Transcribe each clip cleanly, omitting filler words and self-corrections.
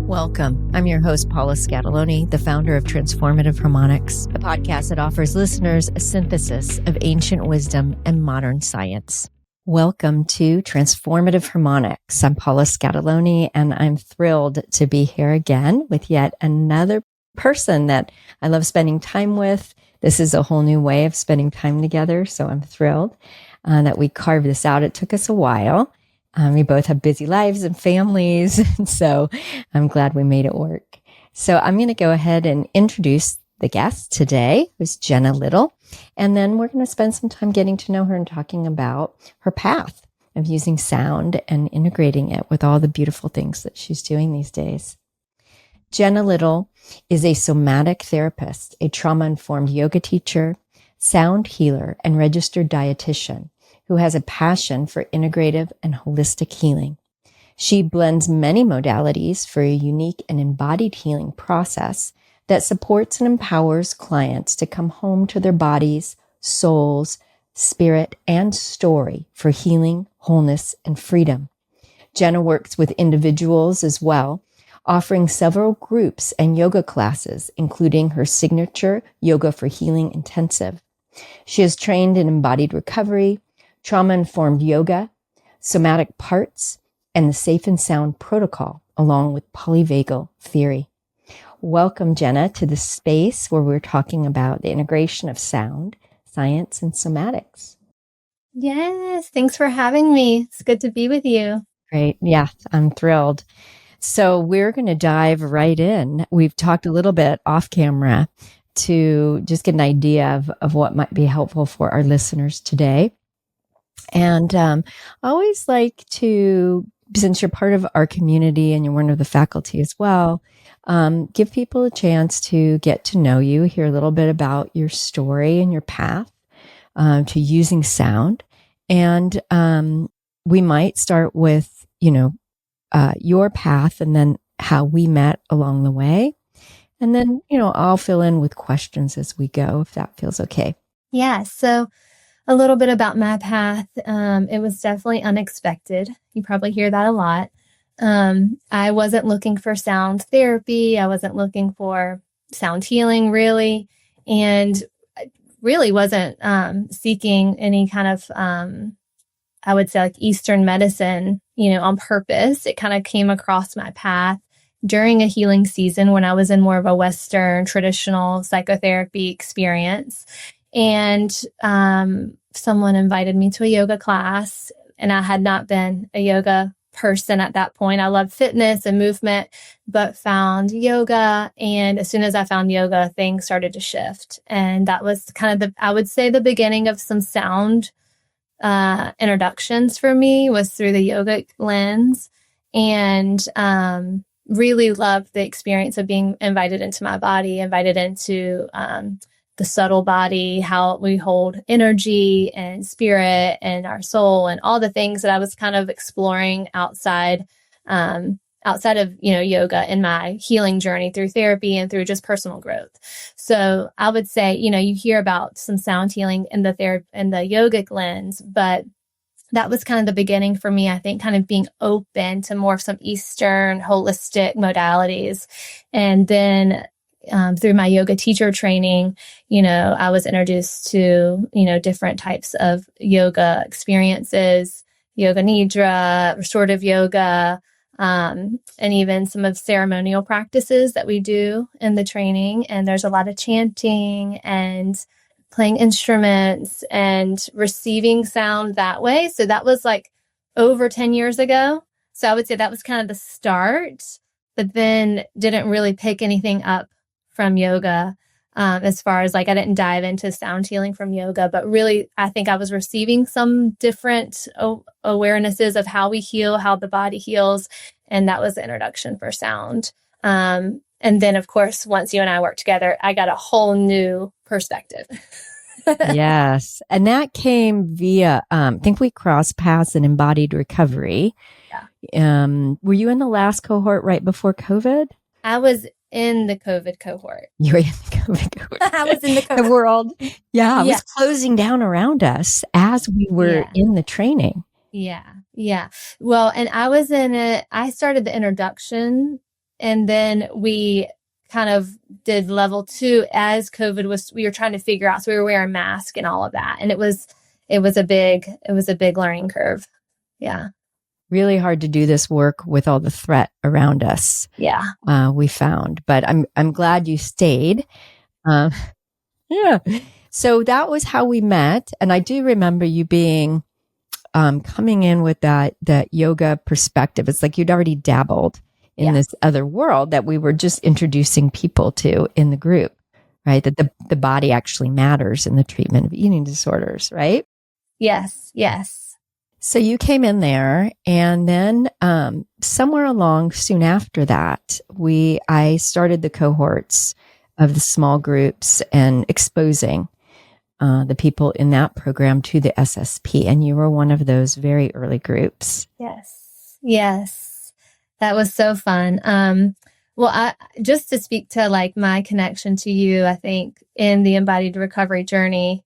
Welcome. I'm your host, Paula Scatoloni, the founder of Transformative Harmonics, a podcast that offers listeners a synthesis of ancient wisdom and modern science. Welcome to Transformative Harmonics. I'm Paula Scatoloni, and I'm thrilled to be here again with yet another person that I love spending time with. This is a whole new way of spending time together, so I'm thrilled that we carved this out. It took us a while. We both have busy lives and families, and so I'm glad we made it work. So I'm going to go ahead and introduce the guest today, who's Jenna Little, and then we're going to spend some time getting to know her and talking about her path of using sound and integrating it with all the beautiful things that she's doing these days. Jenna Little is a somatic therapist, a trauma-informed yoga teacher, sound healer, and registered dietitian who has a passion for integrative and holistic healing. She blends many modalities for a unique and embodied healing process that supports and empowers clients to come home to their bodies, souls, spirit, and story for healing, wholeness, and freedom. Jenna works with individuals as well, offering several groups and yoga classes, including her signature Yoga for Healing Intensive. She is trained in embodied recovery, trauma-informed yoga, somatic parts, and the Safe and Sound protocol, along with polyvagal theory. Welcome, Jenna, to the space where we're talking about the integration of sound, science, and somatics. Yes, thanks for having me. It's good to be with you. Great. Yeah, I'm thrilled. So we're going to dive right in. We've talked a little bit off camera to just get an idea of what might be helpful for our listeners today. And I always like to, since you're part of our community and you're one of the faculty as well, give people a chance to get to know you, hear a little bit about your story and your path to using sound. And we might start with, your path and then how we met along the way. And then, I'll fill in with questions as we go, if that feels okay. Yeah, so a little bit about my path. It was definitely unexpected. You probably hear that a lot. I wasn't looking for sound therapy. I wasn't looking for sound healing, really. And I really wasn't seeking any kind of, I would say, like Eastern medicine, on purpose. It kind of came across my path during a healing season when I was in more of a Western traditional psychotherapy experience. And someone invited me to a yoga class, and I had not been a yoga person at that point. I loved fitness and movement, but found yoga. And as soon as I found yoga, things started to shift. And that was kind of I would say the beginning of some sound introductions for me was through the yogic lens, and really loved the experience of being invited into my body, invited into the subtle body, how we hold energy and spirit and our soul and all the things that I was kind of exploring outside of, yoga in my healing journey through therapy and through just personal growth. So I would say, you hear about some sound healing in the yogic lens, but that was kind of the beginning for me, I think, kind of being open to more of some Eastern holistic modalities. And then through my yoga teacher training, I was introduced to, different types of yoga experiences, yoga nidra, restorative yoga, and even some of ceremonial practices that we do in the training. And there's a lot of chanting and playing instruments and receiving sound that way. So that was like over 10 years ago. So I would say that was kind of the start, but then didn't really pick anything up from yoga, as far as I didn't dive into sound healing from yoga, but really I think I was receiving some different awarenesses of how we heal, how the body heals. And that was the introduction for sound. And then of course, once you and I worked together, I got a whole new perspective. Yes. And that came via, I think we crossed paths in embodied recovery. Yeah. Were you in the last cohort right before COVID? I was in the COVID cohort. You were in the COVID cohort. I was in the COVID. The world, it was closing down around us as we were in the training. Yeah. Well, and I was in it. I started the introduction And then we kind of did level 2 as we were trying to figure out. So we were wearing masks and all of that. And it was a big learning curve. Yeah. Really hard to do this work with all the threat around us. Yeah. We found, but I'm glad you stayed. Yeah. So that was how we met. And I do remember you being, coming in with that yoga perspective. It's like you'd already dabbled in this other world that we were just introducing people to in the group, right? That the body actually matters in the treatment of eating disorders, right? Yes. Yes. So you came in there, and then somewhere along soon after that, I started the cohorts of the small groups and exposing the people in that program to the SSP, and you were one of those very early groups. Yes, that was so fun. Well, just to speak to like my connection to you, I think in the embodied recovery journey,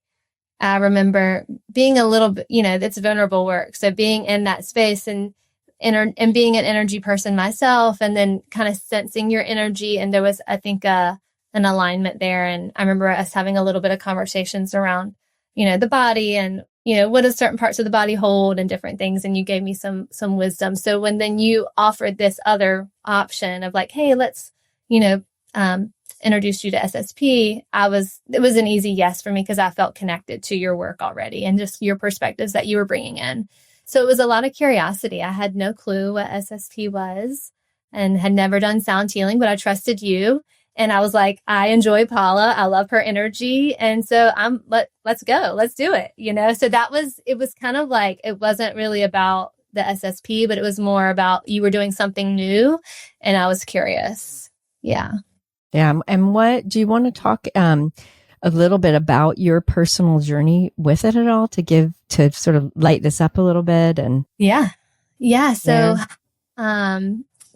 I remember being a little bit, it's vulnerable work. So being in that space and being an energy person myself, and then kind of sensing your energy. And there was, I think, an alignment there. And I remember us having a little bit of conversations around, the body and, what does certain parts of the body hold and different things. And you gave me some wisdom. So when then you offered this other option of like, hey, let's, introduced you to SSP, it was an easy yes for me because I felt connected to your work already and just your perspectives that you were bringing in. So it was a lot of curiosity. I had no clue what SSP was and had never done sound healing, but I trusted you. And I was like, I enjoy Paula. I love her energy. And so let's go, let's do it. So it was kind of like, it wasn't really about the SSP, but it was more about you were doing something new and I was curious. Yeah. Yeah. And what do you want to talk a little bit about your personal journey with it at all to sort of light this up a little bit? And yeah. So,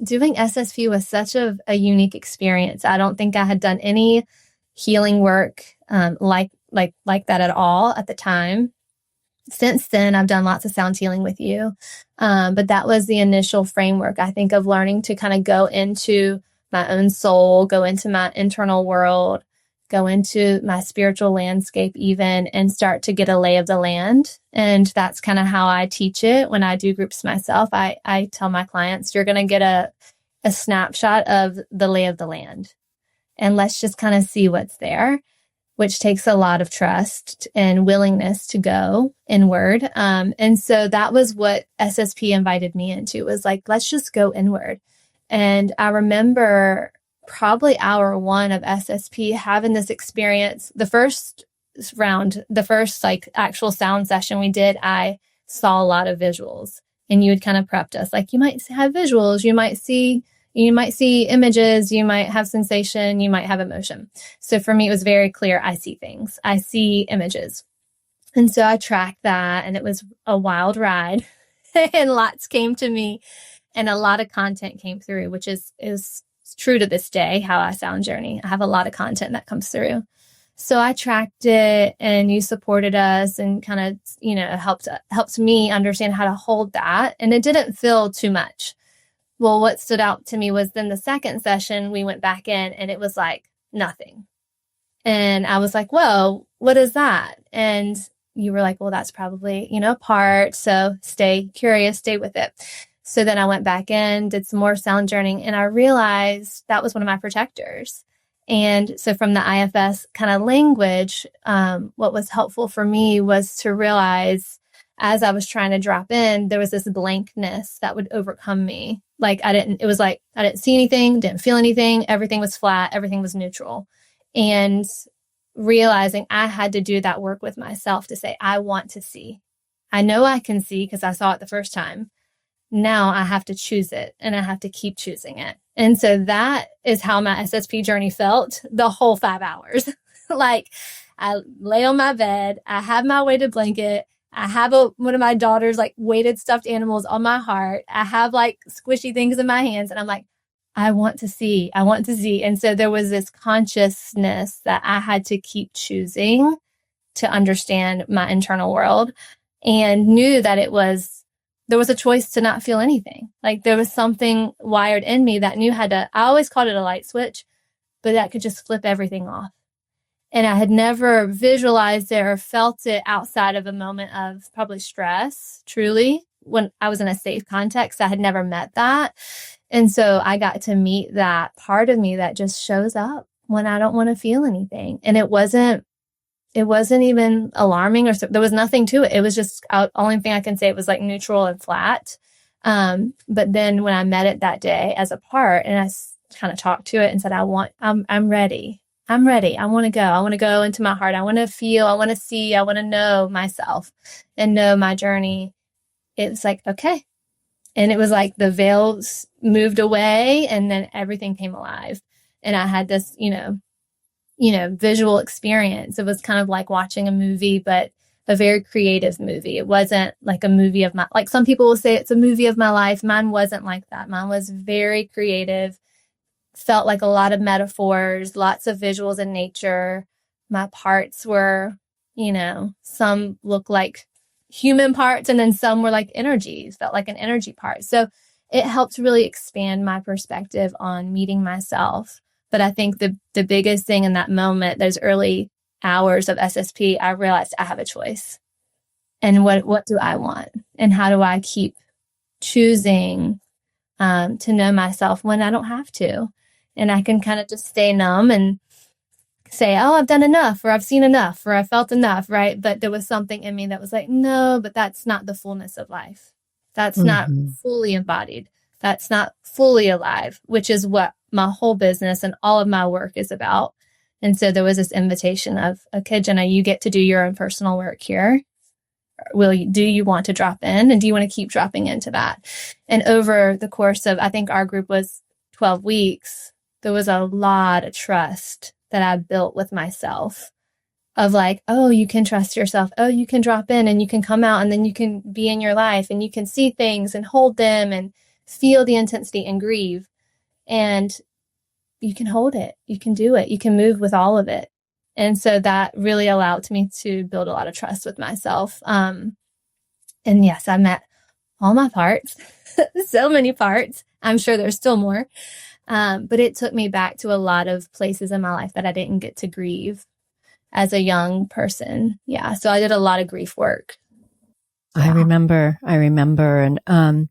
doing SSP was such a unique experience. I don't think I had done any healing work, like that at all at the time. Since then, I've done lots of sound healing with you. But that was the initial framework, I think, of learning to kind of go into my own soul, go into my internal world, go into my spiritual landscape even, and start to get a lay of the land. And that's kind of how I teach it when I do groups myself. I tell my clients, you're going to get a snapshot of the lay of the land. And let's just kind of see what's there, which takes a lot of trust and willingness to go inward. And so that was what SSP invited me into, was like, let's just go inward. And I remember probably hour 1 of SSP having this experience. The first like actual sound session we did, I saw a lot of visuals, and you had kind of prepped us. Like, you might have visuals, you might see images, you might have sensation, you might have emotion. So for me, it was very clear. I see things, I see images. And so I tracked that, and it was a wild ride and lots came to me. And a lot of content came through, which is true to this day, how I sound journey. I have a lot of content that comes through. So I tracked it, and you supported us and kind of, helped me understand how to hold that. And it didn't feel too much. Well, what stood out to me was then the second session, we went back in and it was like nothing. And I was like, whoa, what is that? And you were like, well, that's probably, a part. So stay curious, stay with it. So then I went back in, did some more sound journeying, and I realized that was one of my protectors. And so from the IFS kind of language, what was helpful for me was to realize, as I was trying to drop in, there was this blankness that would overcome me. Like I didn't see anything, didn't feel anything. Everything was flat. Everything was neutral. And realizing I had to do that work with myself to say, I want to see. I know I can see because I saw it the first time. Now I have to choose it, and I have to keep choosing it. And so that is how my SSP journey felt the whole 5 hours. Like, I lay on my bed, I have my weighted blanket, I have one of my daughter's like weighted stuffed animals on my heart, I have like squishy things in my hands, and I'm like, I want to see. And so there was this consciousness that I had to keep choosing to understand my internal world, and knew that it was there was a choice to not feel anything. Like there was something wired in me that knew how to, I always called it a light switch, but that could just flip everything off. And I had never visualized it or felt it outside of a moment of probably stress, truly. When I was in a safe context, I had never met that. And so I got to meet that part of me that just shows up when I don't want to feel anything. And it wasn't even alarming, or there was nothing to it. It was just, only thing I can say, it was like neutral and flat. But then when I met it that day as a part, and I kind of talked to it and said, I'm ready. I'm ready. I want to go. I want to go into my heart. I want to feel, I want to see, I want to know myself and know my journey. It was like, okay. And it was like the veils moved away and then everything came alive. And I had this, visual experience. It was kind of like watching a movie, but a very creative movie. It wasn't like a movie of like some people will say it's a movie of my life. Mine wasn't like that. Mine was very creative, felt like a lot of metaphors, lots of visuals in nature. My parts were, some look like human parts, and then some were like energies, felt like an energy part. So it helped really expand my perspective on meeting myself. But I think the biggest thing in that moment, those early hours of SSP, I realized I have a choice. And what do I want? And how do I keep choosing to know myself when I don't have to? And I can kind of just stay numb and say, oh, I've done enough, or I've seen enough, or I felt enough, right? But there was something in me that was like, no, but that's not the fullness of life. That's not fully embodied. That's not fully alive, which is what my whole business and all of my work is about. And so there was this invitation of, okay, Jenna, you get to do your own personal work here. Do you want to drop in? And do you want to keep dropping into that? And over the course of, I think our group was 12 weeks, there was a lot of trust that I built with myself of like, oh, you can trust yourself. Oh, you can drop in and you can come out, and then you can be in your life and you can see things and hold them and feel the intensity and grieve. And you can hold it. You can do it. You can move with all of it. And so that really allowed me to build a lot of trust with myself. And yes, I met all my parts, so many parts. I'm sure there's still more. But it took me back to a lot of places in my life that I didn't get to grieve as a young person. Yeah. So I did a lot of grief work. Yeah. I remember. And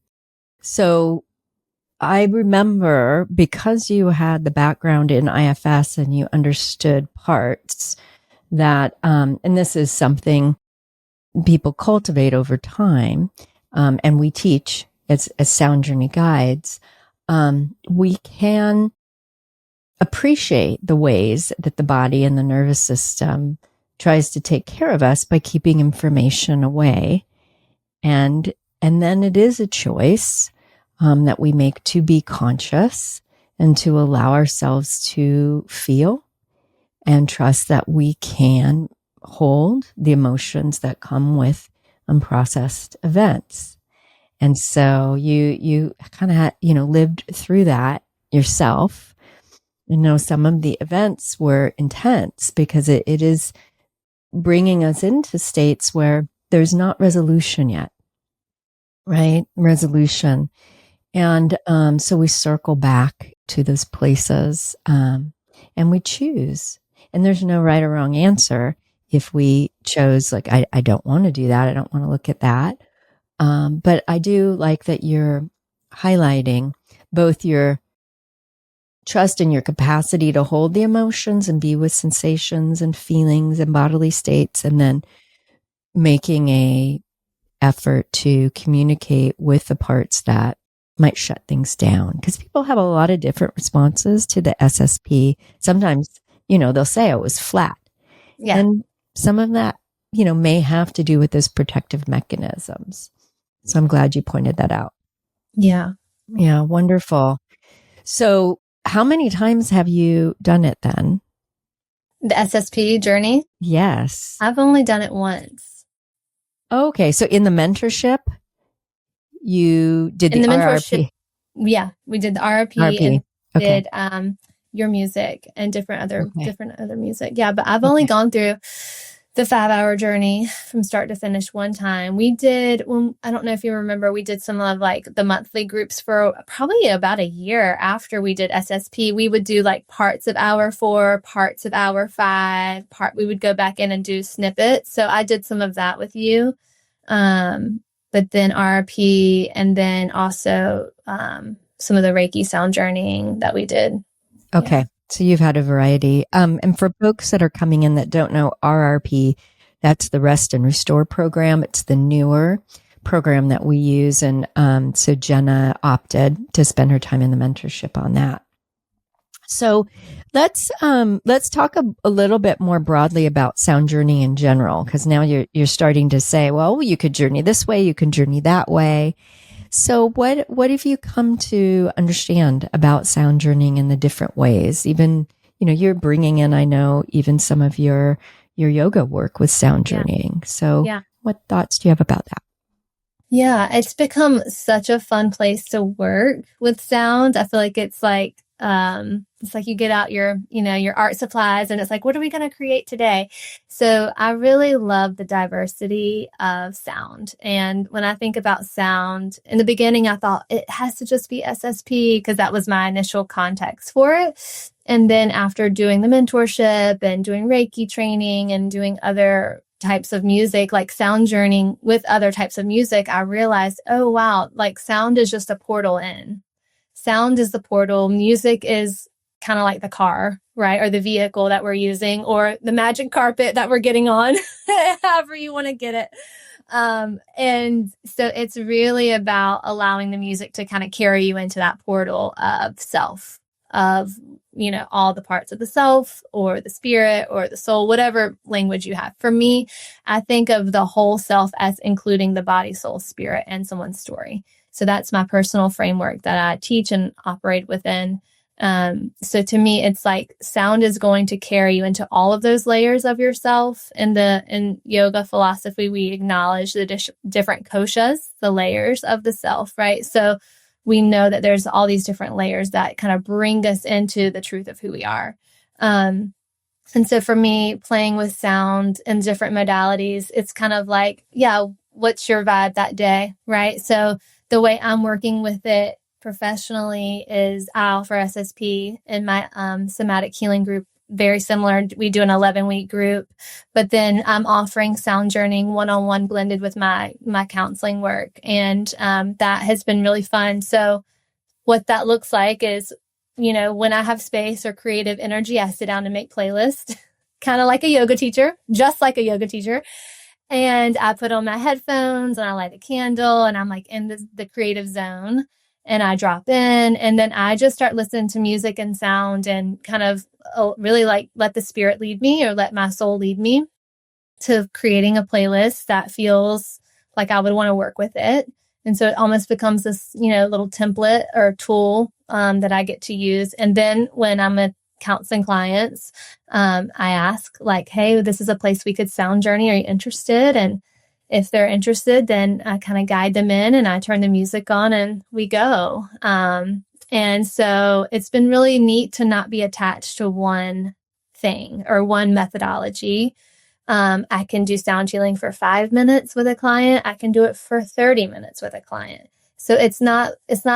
so I remember, because you had the background in IFS and you understood parts, that, and this is something people cultivate over time, and we teach as Sound Journey guides, we can appreciate the ways that the body and the nervous system tries to take care of us by keeping information away. And then it is a choice that we make to be conscious and to allow ourselves to feel and trust that we can hold the emotions that come with unprocessed events. And so you kind of lived through that yourself. Some of the events were intense because it is bringing us into states where there's not resolution yet, right? Resolution. And so we circle back to those places, and we choose. And there's no right or wrong answer. If we chose, like, I don't want to do that, I don't want to look at that. But I do like that you're highlighting both your trust in your capacity to hold the emotions and be with sensations and feelings and bodily states, and then making a effort to communicate with the parts that might shut things down. Because people have a lot of different responses to the SSP. Sometimes, they'll say it was flat. Yeah. And some of that, may have to do with those protective mechanisms. So I'm glad you pointed that out. Yeah. Yeah, wonderful. So how many times have you done it then? The SSP journey? Yes. I've only done it once. Okay. So in the mentorship, you did the RRP. Yeah, we did the RRP and did your music and different other music. Yeah, but I've only gone through the 5-hour journey from start to finish one time. We did, I don't know if you remember, we did some of like the monthly groups for probably about a year after we did SSP. We would do like parts of hour 4, parts of hour 5, we would go back in and do snippets. So I did some of that with you. But then RRP, and then also some of the Reiki sound journeying that we did. Okay. Yeah. So you've had a variety. And for folks that are coming in that don't know RRP, that's the Rest and Restore program. It's the newer program that we use. And so Jenna opted to spend her time in the mentorship on that. So let's talk a little bit more broadly about sound journey in general, because now you're starting to say, well, you could journey this way, you can journey that way. So what have you come to understand about sound journeying in the different ways? Even, you're bringing in, I know, even some of your yoga work with sound journeying. Yeah. So what thoughts do you have about that? Yeah, it's become such a fun place to work with sound. I feel like it's like you get out your art supplies and it's like, what are we going to create today? So I really love the diversity of sound. And when I think about sound, in the beginning, I thought it has to just be SSP because that was my initial context for it. And then after doing the mentorship and doing Reiki training and doing other types of music, like sound journeying with other types of music, I realized, oh, wow, like sound is just a portal in. Sound is the portal. Music is kind of like the car, right? Or the vehicle that we're using, or the magic carpet that we're getting on, however you want to get it. And so it's really about allowing the music to kind of carry you into that portal of self, of, all the parts of the self or the spirit or the soul, whatever language you have. For me, I think of the whole self as including the body, soul, spirit, and someone's story. So that's my personal framework that I teach and operate within. So to me, it's like sound is going to carry you into all of those layers of yourself. In yoga philosophy, we acknowledge the different koshas, the layers of the self, right? So we know that there's all these different layers that kind of bring us into the truth of who we are. And so for me, playing with sound and different modalities, it's kind of like, what's your vibe that day, right? So the way I'm working with it professionally is I offer SSP in my somatic healing group, very similar. We do an 11-week group, but then I'm offering sound journeying one-on-one blended with my counseling work. And that has been really fun. So what that looks like is, when I have space or creative energy, I sit down and make playlists, kind of like a yoga teacher, just like a yoga teacher. And I put on my headphones and I light a candle and I'm like in the creative zone. And I drop in and then I just start listening to music and sound and kind of really like let the spirit lead me or let my soul lead me to creating a playlist that feels like I would want to work with it. And so it almost becomes this, little template or tool that I get to use. And then when I'm counseling clients, I ask like, hey, this is a place we could sound journey. Are you interested? And if they're interested, then I kind of guide them in and I turn the music on and we go. And so it's been really neat to not be attached to one thing or one methodology. I can do sound healing for 5 minutes with a client. I can do it for 30 minutes with a client. So it's not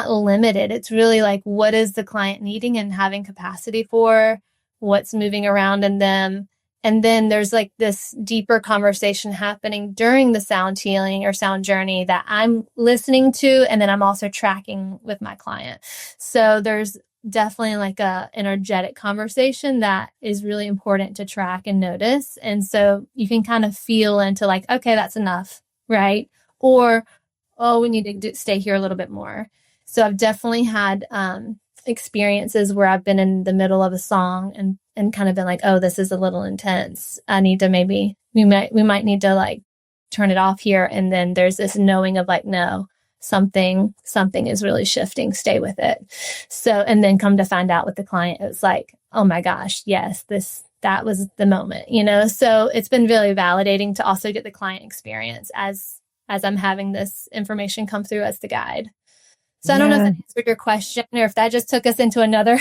limited. It's really like, what is the client needing and having capacity for, what's moving around in them. And then there's like this deeper conversation happening during the sound healing or sound journey that I'm listening to. And then I'm also tracking with my client. So there's definitely like a energetic conversation that is really important to track and notice. And so you can kind of feel into like, okay, that's enough, right? Or, oh, we need to stay here a little bit more. So I've definitely had experiences where I've been in the middle of a song and kind of been like, oh, this is a little intense. I need to we might need to like turn it off here. And then there's this knowing of like, no, something is really shifting. Stay with it. So, and then come to find out with the client, it was like, oh my gosh, yes, that was the moment, So it's been really validating to also get the client experience as I'm having this information come through as the guide. So I don't know if that answered your question or if that just took us into another.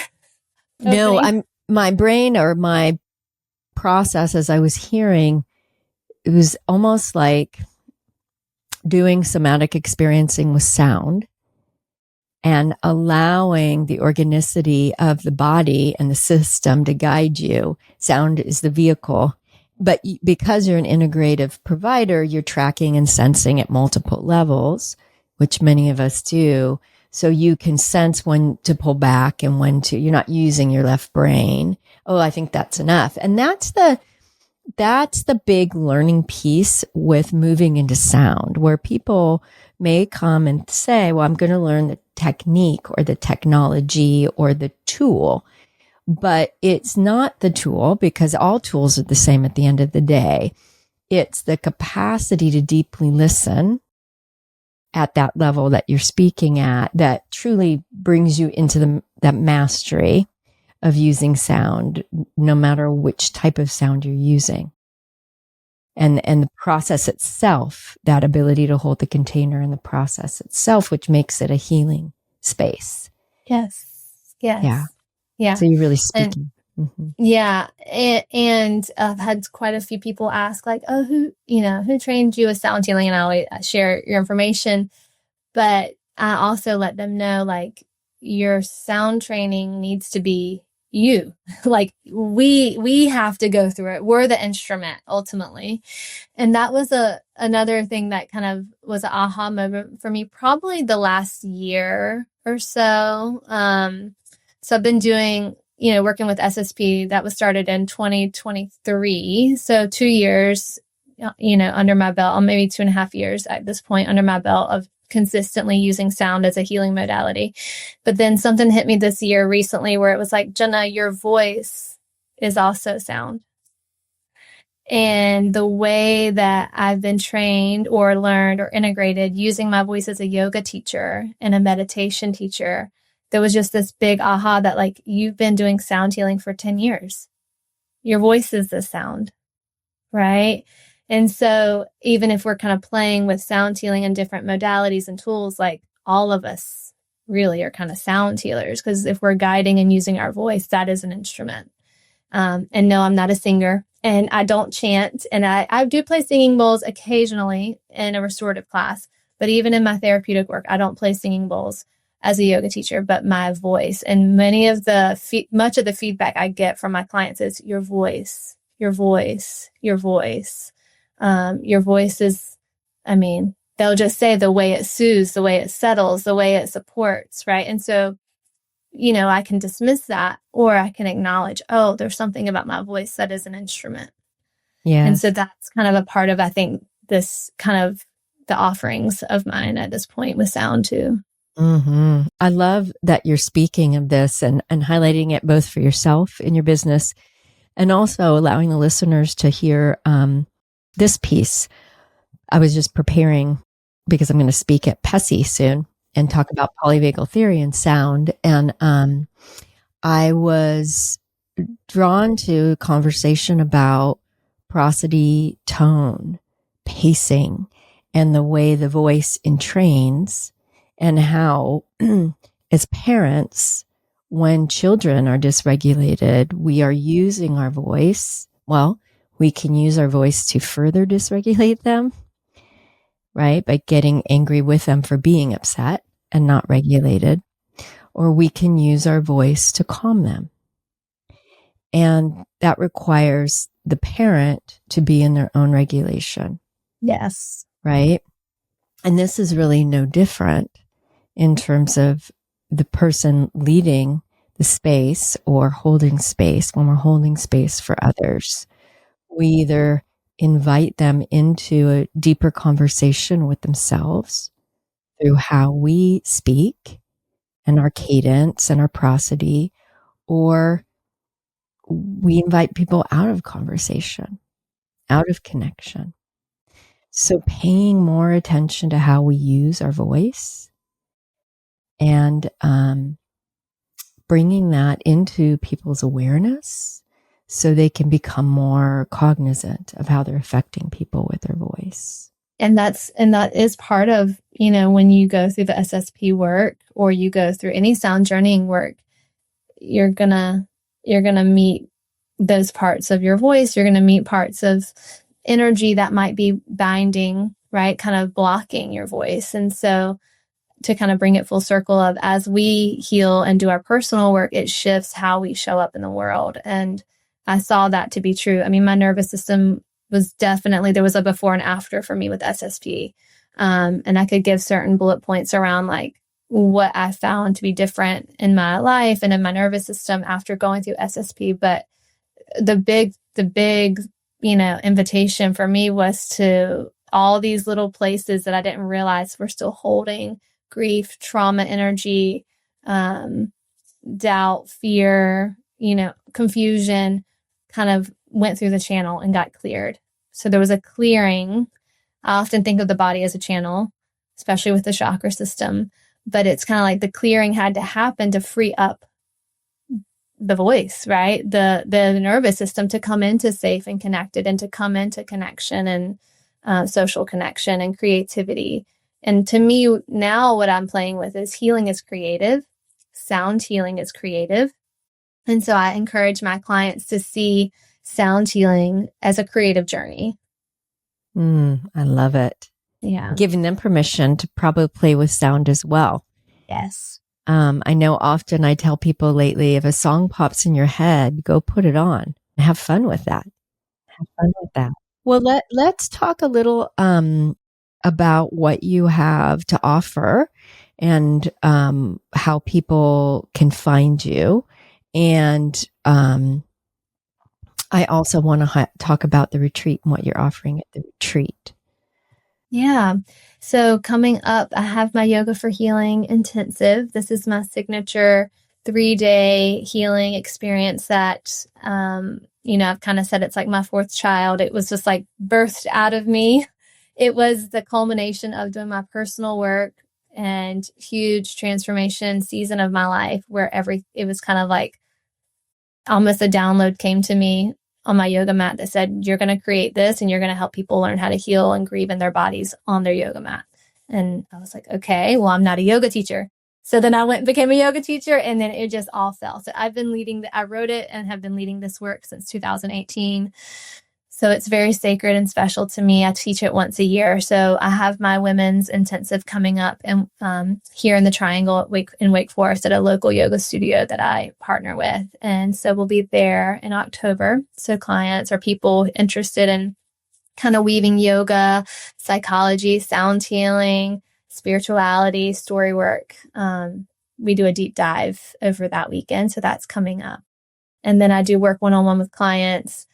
No, my brain or my process as I was hearing was almost like doing somatic experiencing with sound and allowing the organicity of the body and the system to guide you. Sound is the vehicle. But because you're an integrative provider, you're tracking and sensing at multiple levels, which many of us do. So you can sense when to pull back and when to, you're not using your left brain. Oh, I think that's enough. And that's the big learning piece with moving into sound, where people may come and say, well, I'm going to learn the technique or the technology or the tool. But it's not the tool, because all tools are the same at the end of the day. It's the capacity to deeply listen at that level that you're speaking at that truly brings you into that mastery of using sound, no matter which type of sound you're using. And the process itself, that ability to hold the container in the process itself, which makes it a healing space. Yes. Yes. Yeah. Yeah. So you're really speaking. Yeah. And I've had quite a few people ask, like, oh, who trained you with sound healing? And I always share your information, but I also let them know, like, your sound training needs to be you. Like, we have to go through it. We're the instrument ultimately. And that was another thing that kind of was an aha moment for me, probably the last year or so. So I've been doing, working with SSP. That was started in 2023. So 2 years, under my belt, or maybe 2.5 years at this point under my belt of consistently using sound as a healing modality. But then something hit me this year recently where it was like, Jenna, your voice is also sound. And the way that I've been trained or learned or integrated using my voice as a yoga teacher and a meditation teacher, there was just this big aha that, like, you've been doing sound healing for 10 years. Your voice is the sound, right? And so even if we're kind of playing with sound healing and different modalities and tools, like, all of us really are kind of sound healers, because if we're guiding and using our voice, that is an instrument. And no, I'm not a singer and I don't chant. And I do play singing bowls occasionally in a restorative class, but even in my therapeutic work, I don't play singing bowls as a yoga teacher, but my voice. And much of the feedback I get from my clients is your voice, your voice, your voice. Your voice is, they'll just say the way it soothes, the way it settles, the way it supports, right? And so, I can dismiss that, or I can acknowledge, oh, there's something about my voice that is an instrument. Yeah. And so that's kind of a part of, I think, this kind of the offerings of mine at this point with sound too. Mm-hmm. I love that you're speaking of this and highlighting it both for yourself in your business and also allowing the listeners to hear this piece. I was just preparing because I'm going to speak at PESI soon and talk about polyvagal theory and sound. And I was drawn to a conversation about prosody, tone, pacing, and the way the voice entrains, and how as parents, when children are dysregulated, we are using our voice. Well, we can use our voice to further dysregulate them, right? By getting angry with them for being upset and not regulated. Or we can use our voice to calm them. And that requires the parent to be in their own regulation. Yes. Right? And this is really no different in terms of the person leading the space or holding space. When we're holding space for others, we either invite them into a deeper conversation with themselves through how we speak and our cadence and our prosody, or we invite people out of conversation, out of connection. So paying more attention to how we use our voice and bringing that into people's awareness so they can become more cognizant of how they're affecting people with their voice. And that is part of, when you go through the SSP work or you go through any sound journeying work, you're gonna meet those parts of your voice. You're gonna meet parts of energy that might be binding, right? Kind of blocking your voice. And so to kind of bring it full circle of as we heal and do our personal work, it shifts how we show up in the world. And I saw that to be true. I mean, my nervous system was definitely, there was a before and after for me with SSP. And I could give certain bullet points around like what I found to be different in my life and in my nervous system after going through SSP. But the big, invitation for me was to all these little places that I didn't realize were still holding grief, trauma, energy, doubt, fear, confusion, kind of went through the channel and got cleared. So there was a clearing. I often think of the body as a channel, especially with the chakra system, but it's kind of like the clearing had to happen to free up the voice, right? The nervous system to come into safe and connected and to come into connection and social connection and creativity. And to me now what I'm playing with is healing is creative. Sound healing is creative. And so I encourage my clients to see sound healing as a creative journey. I love it. Yeah. Giving them permission to probably play with sound as well. Yes. I know often I tell people lately, if a song pops in your head, go put it on. Have fun with that. Have fun with that. Well, let's talk a little about what you have to offer and how people can find you. And I also want to talk about the retreat and what you're offering at the retreat. Yeah. So coming up, I have my Yoga for Healing intensive. This is my signature 3-day healing experience that, I've kind of said it's like my fourth child. It was just like birthed out of me. It was the culmination of doing my personal work and huge transformation season of my life where it was kind of like almost a download came to me on my yoga mat that said, you're going to create this and you're going to help people learn how to heal and grieve in their bodies on their yoga mat. And I was like, okay, well, I'm not a yoga teacher. So then I went and became a yoga teacher and then it just all fell. So I've been I wrote it and have been leading this work since 2018. So it's very sacred and special to me. I teach it once a year. So I have my women's intensive coming up and here in the Triangle in Wake Forest at a local yoga studio that I partner with. And so we'll be there in October. So clients or people interested in kind of weaving yoga, psychology, sound healing, spirituality, story work. We do a deep dive over that weekend. So that's coming up. And then I do work one-on-one with clients.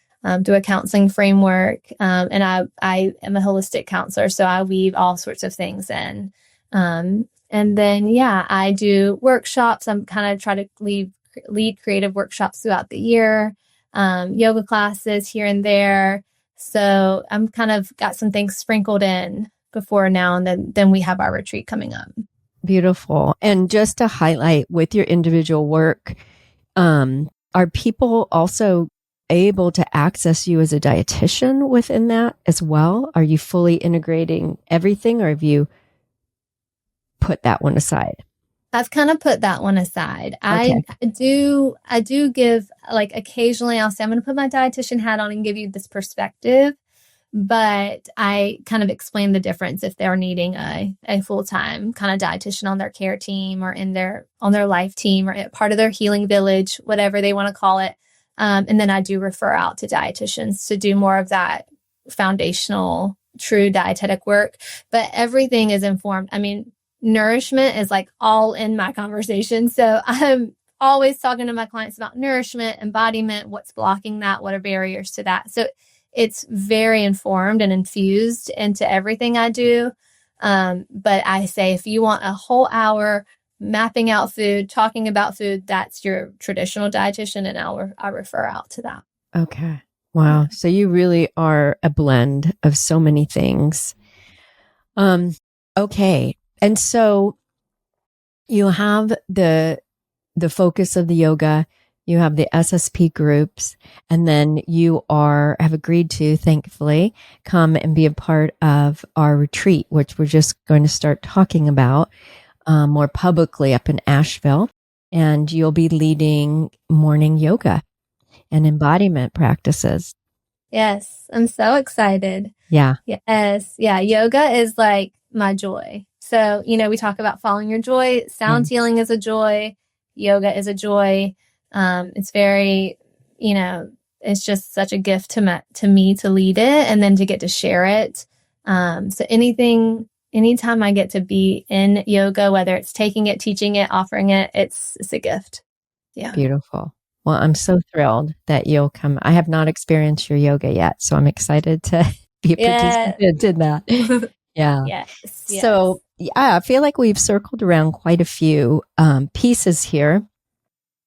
Do a counseling framework. And I am a holistic counselor, so I weave all sorts of things in. And then, I do workshops. I'm kind of try to lead creative workshops throughout the year, yoga classes here and there. So I'm kind of got some things sprinkled in before now. And then we have our retreat coming up. Beautiful. And just to highlight with your individual work, are people also able to access you as a dietitian within that as well? Are you fully integrating everything or have you put that one aside? I've kind of put that one aside. Okay. I do give, like, occasionally I'll say, I'm going to put my dietitian hat on and give you this perspective, but I kind of explain the difference if they're needing a full-time kind of dietitian on their care team or on their life team or part of their healing village, whatever they want to call it. And then I do refer out to dietitians to do more of that foundational, true dietetic work. But everything is informed. I mean, nourishment is like all in my conversation. So I'm always talking to my clients about nourishment, embodiment, what's blocking that, what are barriers to that. So it's very informed and infused into everything I do. But I say, if you want a whole hour mapping out food, talking about food, that's your traditional dietitian, and I refer out to that. Okay. Wow. So you really are a blend of so many things. Okay. And so you have the focus of the yoga, you have the SSP groups, and then you have agreed to, thankfully, come and be a part of our retreat, which we're just going to start talking about more publicly up in Asheville. And you'll be leading morning yoga and embodiment practices. Yes. I'm so excited. Yeah. Yes. Yeah. Yoga is like my joy. So, we talk about following your joy. Sound healing is a joy. Yoga is a joy. It's very, it's just such a gift to me to lead it and then to get to share it. So anytime I get to be in yoga, whether it's taking it, teaching it, offering it, it's a gift. Yeah. Beautiful. Well, I'm so thrilled that you'll come. I have not experienced your yoga yet, so I'm excited to be a participant in that. Yeah. Yes. So, I feel like we've circled around quite a few pieces here.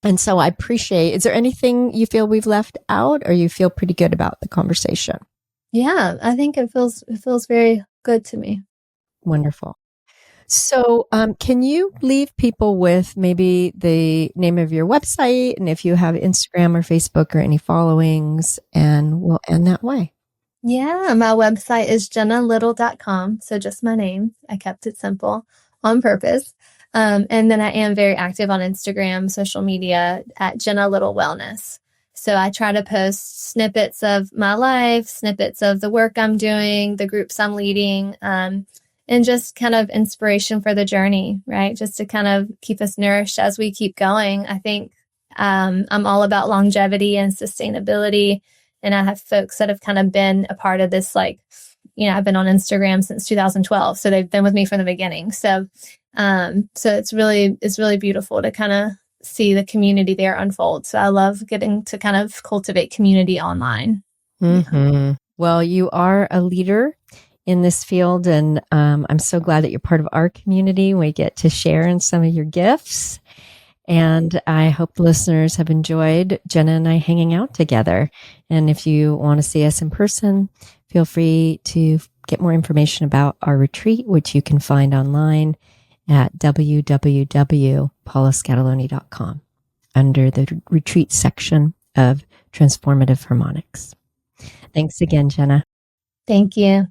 And so I appreciate, is there anything you feel we've left out, or you feel pretty good about the conversation? Yeah, I think it feels very good to me. Wonderful. So, can you leave people with maybe the name of your website, and if you have Instagram or Facebook or any followings, and we'll end that way? Yeah, my website is jennalittle.com. So just my name. I kept it simple on purpose. And then I am very active on Instagram, social media at Jenna Little Wellness. So I try to post snippets of my life, snippets of the work I'm doing, the groups I'm leading, and just kind of inspiration for the journey, right? Just to kind of keep us nourished as we keep going. I think I'm all about longevity and sustainability. And I have folks that have kind of been a part of this, I've been on Instagram since 2012. So they've been with me from the beginning. So it's really beautiful to kind of see the community there unfold. So I love getting to kind of cultivate community online. Mm-hmm. Yeah. Well, you are a leader in this field, and I'm so glad that you're part of our community. We get to share in some of your gifts. And I hope the listeners have enjoyed Jenna and I hanging out together. And if you want to see us in person, feel free to get more information about our retreat, which you can find online at www.paulascatoloni.com under the retreat section of Transformative Harmonics. Thanks again, Jenna. Thank you.